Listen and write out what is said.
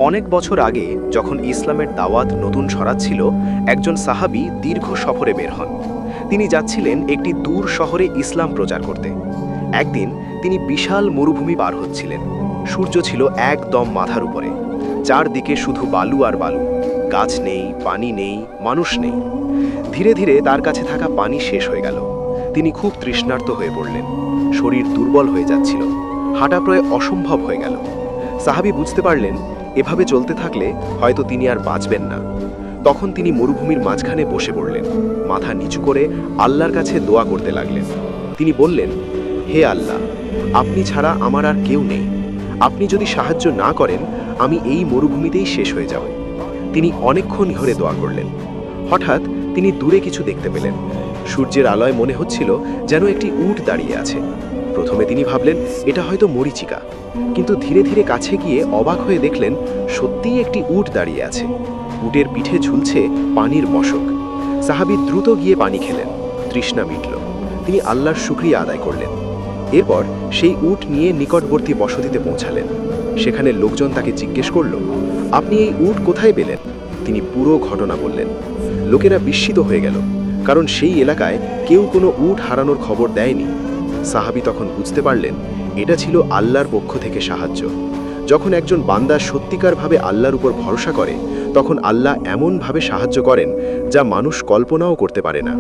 অনেক বছর আগে যখন ইসলামের দাওয়াত নতুন ছড়াচ্ছিল, একজন সাহাবী দীর্ঘ সফরে বের হন। তিনি যাচ্ছিলেন একটি দূর শহরে ইসলাম প্রচার করতে। একদিন তিনি বিশাল মরুভূমি পার হচ্ছিলেন। সূর্য ছিল একদম মাথার উপরে। চারদিকে শুধু বালু আর বালু, গাছ নেই, পানি নেই, মানুষ নেই। ধীরে ধীরে তার কাছে থাকা পানি শেষ হয়ে গেল। তিনি খুব তৃষ্ণার্ত হয়ে পড়লেন। শরীর দুর্বল হয়ে যাচ্ছিল, হাঁটা প্রায় অসম্ভব হয়ে গেল। সাহাবী বুঝতে পারলেন এভাবে চলতে থাকলে হয়তো তিনি আর বাঁচবেন না। তখন তিনি মরুভূমির মাঝখানে বসে পড়লেন, মাথা নিচু করে আল্লাহর কাছে দোয়া করতে লাগলেন। তিনি বললেন, হে আল্লাহ, আপনি ছাড়া আমার আর কেউ নেই। আপনি যদি সাহায্য না করেন, আমি এই মরুভূমিতেই শেষ হয়ে যাব। তিনি অনেকক্ষণ ধরে দোয়া করলেন। হঠাৎ তিনি দূরে কিছু দেখতে পেলেন। সূর্যের আলোয় মনে হচ্ছিল যেন একটি উট দাঁড়িয়ে আছে। প্রথমে তিনি ভাবলেন এটা হয়তো মরীচিকা, কিন্তু ধীরে ধীরে কাছে গিয়ে অবাক হয়ে দেখলেন সত্যিই একটি উট দাঁড়িয়ে আছে। উটের পিঠে ঝুলছে পানির মশক। সাহাবী দ্রুত গিয়ে পানি খেলেন, তৃষ্ণা মিটল। তিনি আল্লাহর শুকরিয়া আদায় করলেন। এরপর সেই উট নিয়ে নিকটবর্তী বসতিতে পৌঁছালেন। সেখানে লোকজন তাকে জিজ্ঞেস করল, আপনি এই উট কোথায় পেলেন? তিনি পুরো ঘটনা বললেন। লোকেরা বিস্মিত হয়ে গেল, কারণ সেই এলাকায় কেউ কোনো উট হারানোর খবর দেয়নি। সাহাবী তখন বুঝতে পারলেন এটা ছিল আল্লাহর পক্ষ থেকে সাহায্য। যখন একজন বান্দা সত্যিকারভাবে আল্লাহর উপর ভরসা করে, তখন আল্লাহ এমনভাবে সাহায্য করেন যা মানুষ কল্পনাও করতে পারে না।